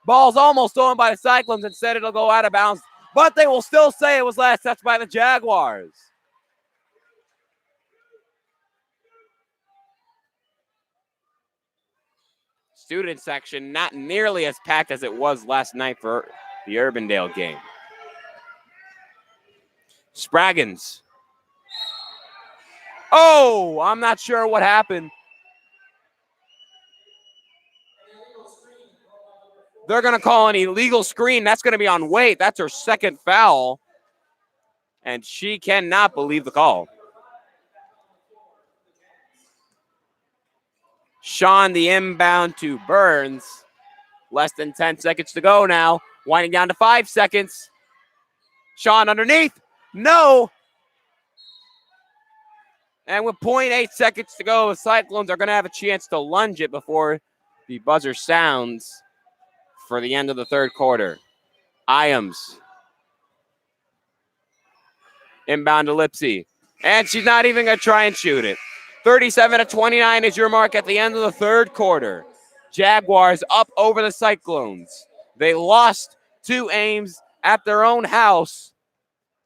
Ball's almost stolen by the Cyclones. Instead, it'll go out of bounds. But they will still say it was last touched by the Jaguars. Student section not nearly as packed as it was last night for the Urbandale game. Spraggins. Oh, I'm not sure what happened. They're going to call an illegal screen. That's going to be on Waite. That's her second foul. And she cannot believe the call. Sean, the inbound to Burns. Less than 10 seconds to go now. Winding down to 5 seconds. Sean underneath. No. And with 0.8 seconds to go, the Cyclones are going to have a chance to lunge it before the buzzer sounds for the end of the third quarter. Ames. Inbound to Lipsy. And she's not even going to try and shoot it. 37-29 is your mark at the end of the third quarter. Jaguars up over the Cyclones. They lost to Ames at their own house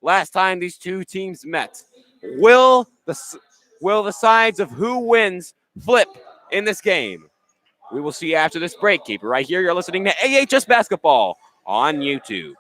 last time these two teams met. Will the sides of who wins flip in this game? We will see after this break. Keep it right here. You're listening to AHS Basketball on YouTube.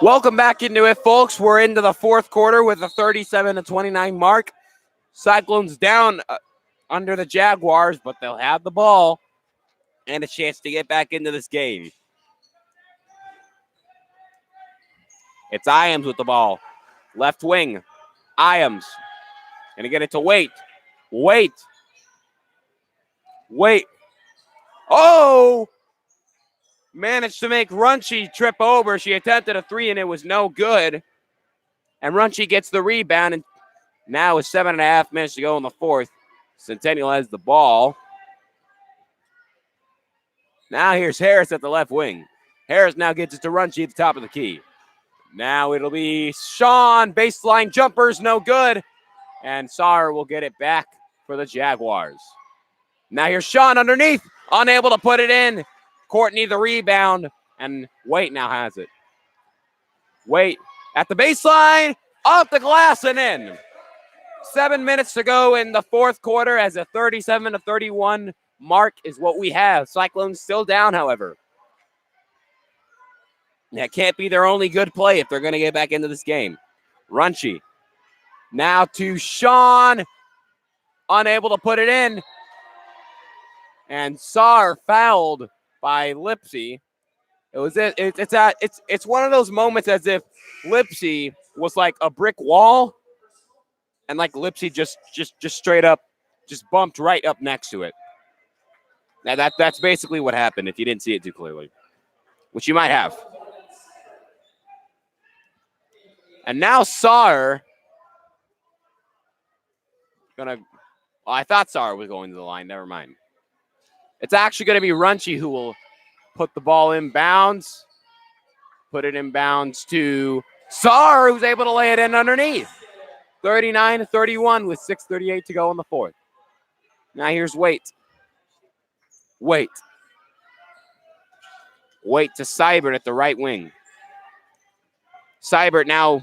Welcome back into it, folks. We're into the fourth quarter with a 37-29 mark. Cyclones down under the Jaguars, but they'll have the ball and a chance to get back into this game. It's Ames with the ball. Left wing. Ames. Gonna get it to Waite. Waite. Oh! Managed to make Runchie trip over. She attempted a three and it was no good. And Runchie gets the rebound. And now with 7.5 minutes to go in the fourth, Centennial has the ball. Now here's Harris at the left wing. Harris now gets it to Runchie at the top of the key. Now it'll be Sean. Baseline jumpers, no good. And Saar will get it back for the Jaguars. Now here's Sean underneath. Unable to put it in. Courtney the rebound. And Waite now has it. Waite at the baseline. Off the glass and in. 7 minutes to go in the fourth quarter as a 37-31 mark is what we have. Cyclones still down, however. That can't be their only good play if they're going to get back into this game. Runchie. Now to Sean. Unable to put it in. And Saar fouled by Lipsy. It's one of those moments as if Lipsy was like a brick wall. And like Lipsy just straight up just bumped right up next to it. Now that's basically what happened if you didn't see it too clearly, which you might have. And now Saar I thought Saar was going to the line. Never mind. It's actually going to be Runchie who will put the ball in bounds. Put it in bounds to Saar, who's able to lay it in underneath. 39-31 with 6:38 to go in the fourth. Now here's Waite. Waite to Seibert at the right wing. Seibert now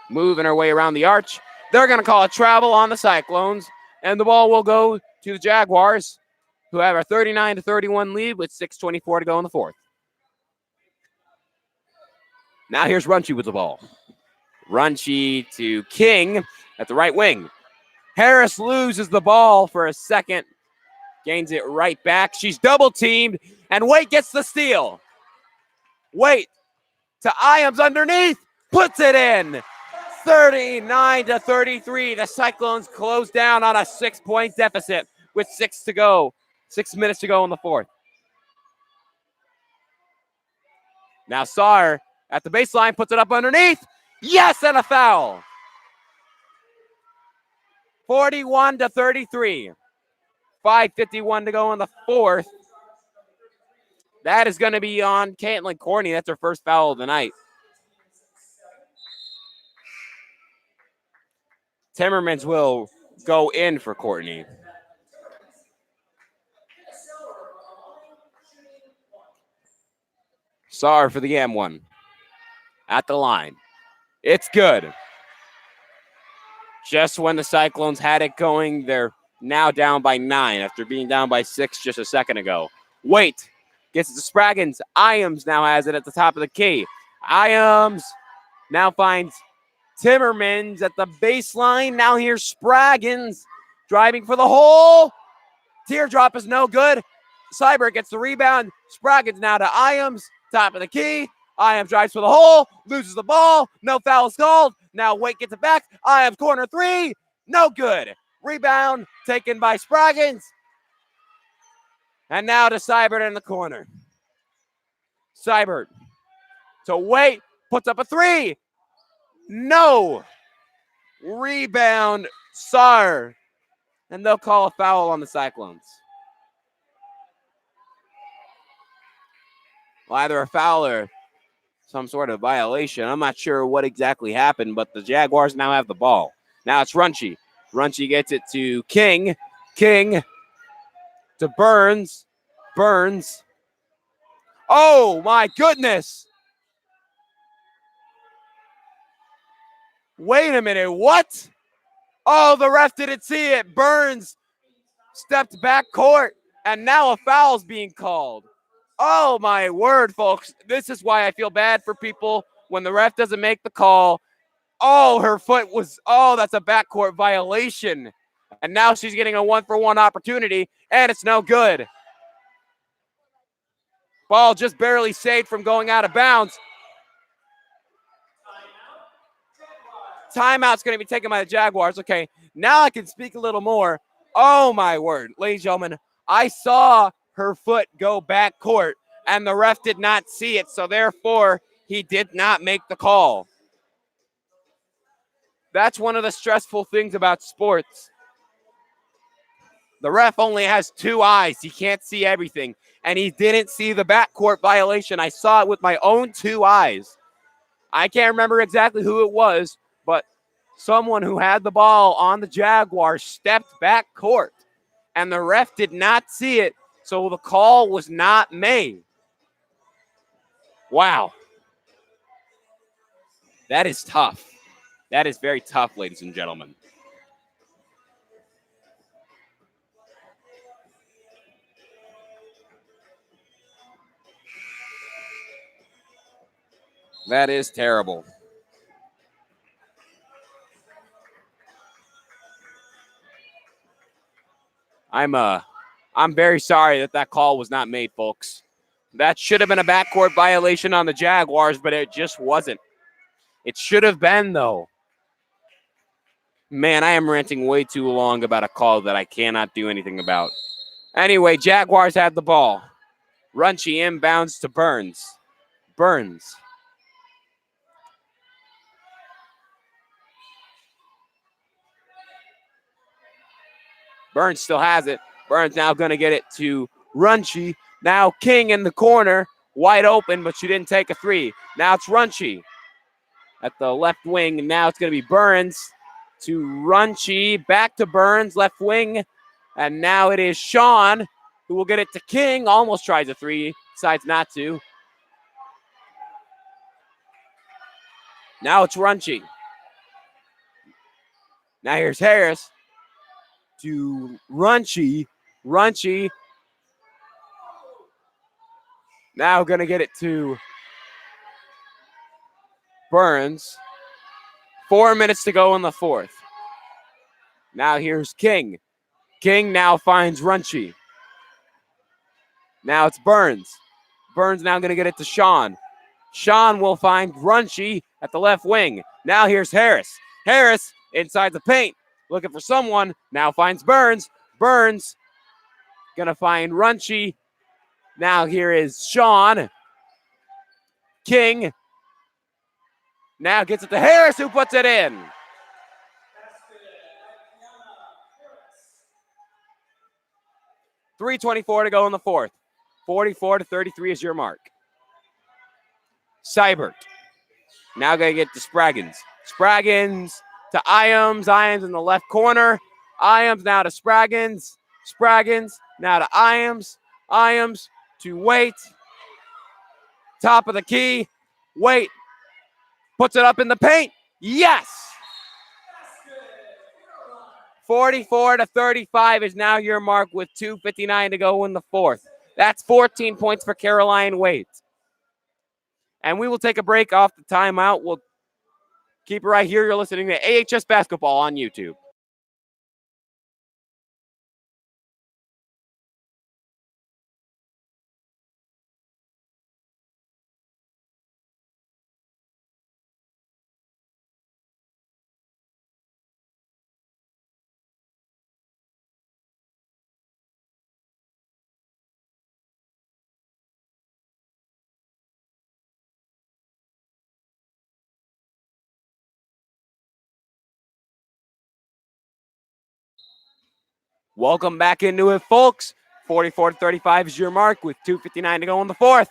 moving her way around the arch. They're going to call a travel on the Cyclones, and the ball will go to the Jaguars, who have a 39-31 lead with 6:24 to go in the fourth. Now here's Runchie with the ball. Runchie to King at the right wing. Harris loses the ball for a second. Gains it right back. She's double teamed, and Waite gets the steal. Waite to Iams underneath. Puts it in. 39-33. The Cyclones close down on a 6-point deficit with 6 to go. 6 minutes to go in the fourth. Now Saar at the baseline, puts it up underneath. Yes, and a foul. 41-33. 5:51 to go in the fourth. That is going to be on Caitlin Corney. That's her first foul of the night. Timmermans will go in for Courtney. Sorry for the M1. At the line. It's good. Just when the Cyclones had it going, they're now down by 9 after being down by 6 just a second ago. Wait. Gets it to Spraggins. Ames now has it at the top of the key. Ames now finds Timmermans at the baseline. Now here's Spraggins driving for the hole. Teardrop is no good. Cyber gets the rebound. Spraggins now to Ames. Top of the key. Ames drives for the hole. Loses the ball. No foul is called. Now Wait gets it back. Ames corner three. No good. Rebound taken by Spraggins. And now to Seibert in the corner. Seibert to Wait. Puts up a three. No. Rebound. Sar. And they'll call a foul on the Cyclones. Well, either a foul or some sort of violation. I'm not sure what exactly happened, but the Jaguars now have the ball. Now it's Runchi. Runchi gets it to King. King to Burns. Burns. Oh, my goodness. Wait a minute. What? Oh, the ref didn't see it. Burns stepped back court, and now a foul's being called. Oh, my word, folks. This is why I feel bad for people when the ref doesn't make the call. Oh, her foot was, that's a backcourt violation. And now she's getting a 1-for-1 opportunity, and it's no good. Ball just barely saved from going out of bounds. Timeout's going to be taken by the Jaguars. Okay, now I can speak a little more. Oh, my word. Ladies and gentlemen, I saw her foot go back court, and the ref did not see it, so therefore he did not make the call. That's one of the stressful things about sports. The ref only has 2 eyes. He can't see everything, and he didn't see the backcourt violation. I saw it with my own 2 eyes. I can't remember exactly who it was, but someone who had the ball on the Jaguars stepped back court, and the ref did not see it, so the call was not made. Wow. That is tough. That is very tough, ladies and gentlemen. That is terrible. I'm very sorry that call was not made, folks. That should have been a backcourt violation on the Jaguars, but it just wasn't. It should have been, though. Man, I am ranting way too long about a call that I cannot do anything about. Anyway, Jaguars have the ball. Runchi inbounds to Burns. Burns. Burns still has it. Burns now going to get it to Runchi. Now King in the corner, wide open, but she didn't take a three. Now it's Runchi at the left wing. Now it's going to be Burns to Runchi. Back to Burns, left wing. And now it is Sean who will get it to King. Almost tries a three, decides not to. Now it's Runchi. Now here's Harris to Runchi. Runchi now going to get it to Burns. 4 minutes to go in the fourth. Now here's King. King now finds Runchi. Now it's Burns. Burns now going to get it to Sean. Sean will find Runchi at the left wing. Now here's Harris. Harris inside the paint, looking for someone. Now finds Burns. Burns going to find Runchi. Now here is Sean. King Now gets it to Harris, who puts it in. .324 to go in the fourth. 44-33 is your mark. Seibert. Now going to get to Spraggins. Spraggins to Ames. Ames in the left corner. Ames now to Spraggins. Spraggins now to Ames. Ames to Waite. Top of the key. Waite puts it up in the paint. Yes! 44-35 is now your mark with 2:59 to go in the fourth. That's 14 points for Caroline Waite. And we will take a break off the timeout. We'll keep it right here. You're listening to AHS Basketball on YouTube. Welcome back into it, folks. 44-35 is your mark with 2:59 to go in the fourth.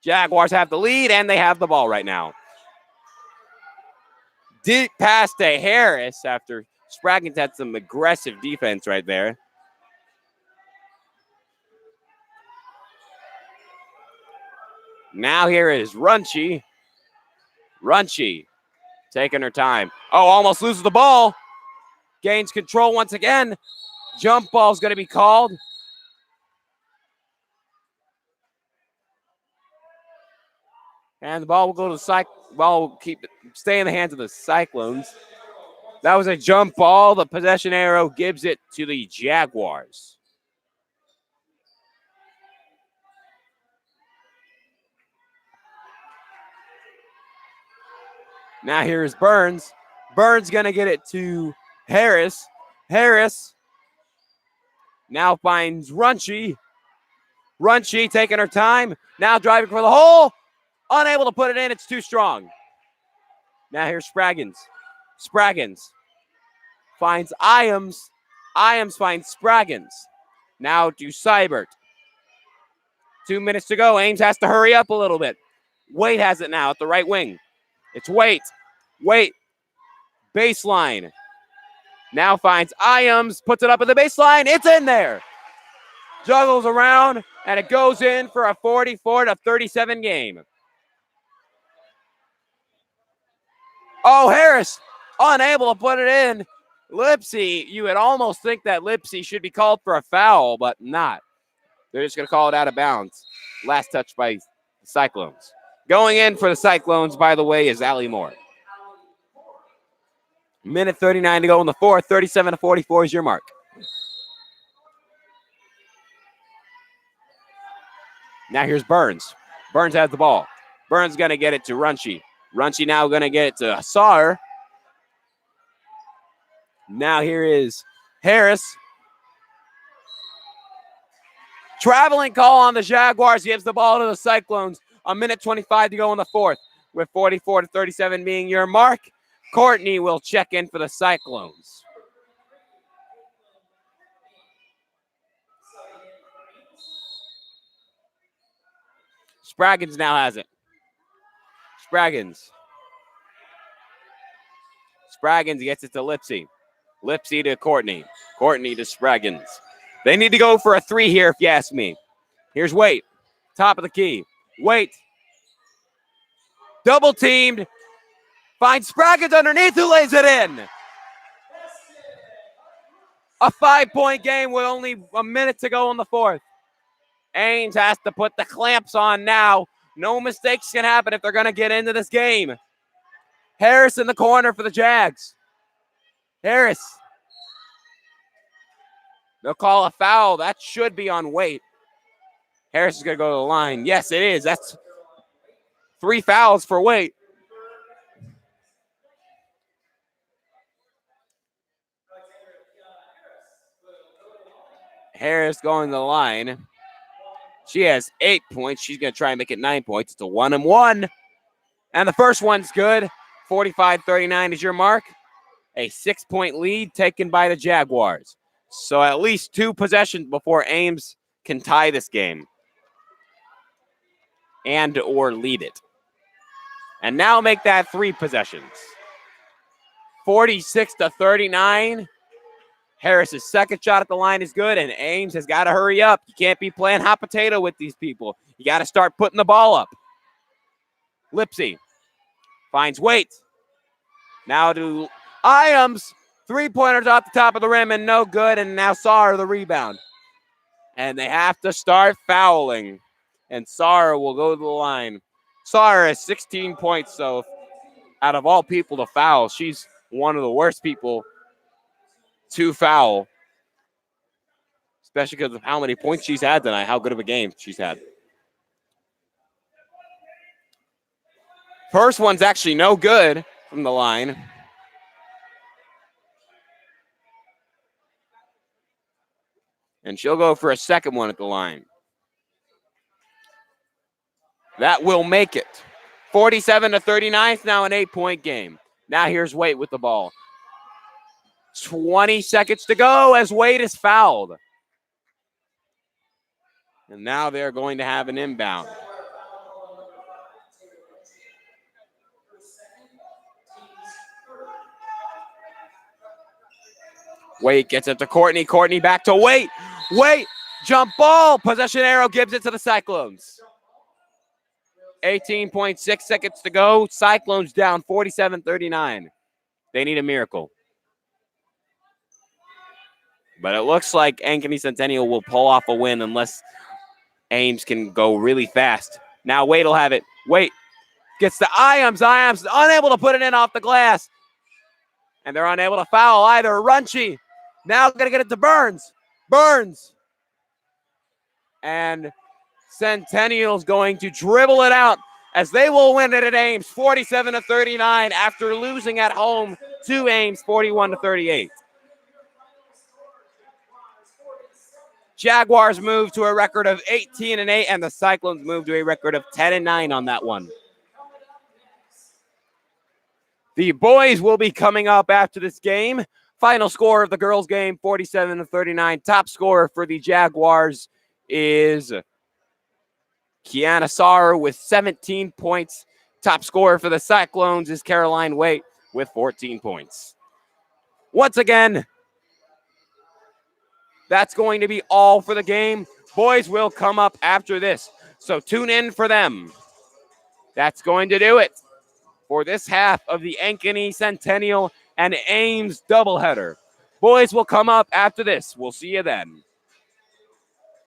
Jaguars have the lead, and they have the ball right now. Deep pass to Harris after Spraggins had some aggressive defense right there. Now here is Runchi. Runchi taking her time. Oh, almost loses the ball. Gains control once again. Jump ball is going to be called. And the ball will go to the ball will stay in the hands of the Cyclones. That was a jump ball. The possession arrow gives it to the Jaguars. Now here's Burns. Burns going to get it to Harris. Harris now finds Runchi. Runchi taking her time. Now driving for the hole. Unable to put it in. It's too strong. Now here's Spraggins. Spraggins finds Iams. Iams finds Spraggins. Now to Seibert. 2 minutes to go. Ames has to hurry up a little bit. Waite has it now at the right wing. It's Waite. Waite. Baseline. Now finds Iams. Puts it up at the baseline. It's in there. Juggles around, and it goes in for a 44-37 game. Oh, Harris unable to put it in. Lipsy, you would almost think that Lipsy should be called for a foul, but not. They're just going to call it out of bounds. Last touch by the Cyclones. Going in for the Cyclones, by the way, is Allie Moore. Minute 39 to go in the fourth. 37-44 is your mark. Now here's Burns. Burns has the ball. Burns going to get it to Runchi. Runchi now going to get it to Saar. Now here is Harris. Traveling call on the Jaguars gives the ball to the Cyclones. A minute 25 to go in the fourth. With 44-37 being your mark, Courtney will check in for the Cyclones. Spraggins now has it. Spraggins. Spraggins gets it to Lipsy. Lipsy to Courtney. Courtney to Spraggins. They need to go for a three here, if you ask me. Here's Waite. Top of the key. Waite. Double teamed. Finds Spraggins underneath, who lays it in. A 5-point game with only a minute to go in the fourth. Ames has to put the clamps on now. No mistakes can happen if they're going to get into this game. Harris in the corner for the Jags. Harris. They'll call a foul. That should be on Waite. Harris is going to go to the line. Yes, it is. That's 3 fouls for Waite. Harris going to the line. She has 8 points. She's going to try and make it 9 points. It's a 1-and-1. And the first one's good. 45-39 is your mark. A 6-point lead taken by the Jaguars. So at least 2 possessions before Ames can tie this game and or lead it. And now make that 3 possessions. 46-39. Harris's second shot at the line is good, and Ames has got to hurry up. You can't be playing hot potato with these people. You got to start putting the ball up. Lipsy finds Waite. Now to Ames. 3-pointers off the top of the rim and no good, and now Saar the rebound. And they have to start fouling, and Saar will go to the line. Saar has 16 points, so out of all people to foul, she's one of the worst people to foul, especially because of how many points she's had tonight, how good of a game she's had. First one's actually no good from the line. And she'll go for a second one at the line. That will make it. 47-39, it's now an 8-point game. Now here's Waite with the ball. 20 seconds to go as Waite is fouled. And now they're going to have an inbound. Waite gets it to Courtney. Courtney back to Waite. Waite, jump ball. Possession arrow gives it to the Cyclones. 18.6 seconds to go. Cyclones down 47-39. They need a miracle. But it looks like Ankeny Centennial will pull off a win unless Ames can go really fast. Now Waite will have it. Waite gets to Ames. Ames unable to put it in off the glass. And they're unable to foul either. Runchi now going to get it to Burns. Burns. And Centennial's going to dribble it out as they will win it at Ames 47-39 after losing at home to Ames 41-38. Jaguars move to a record of 18-8, and the Cyclones move to a record of 10-9 on that one. The boys will be coming up after this game. Final score of the girls' game, 47-39. Top scorer for the Jaguars is Kiana Saar with 17 points. Top scorer for the Cyclones is Caroline Waite with 14 points. Once again, that's going to be all for the game. Boys will come up after this, so tune in for them. That's going to do it for this half of the Ankeny Centennial and Ames doubleheader. Boys will come up after this. We'll see you then.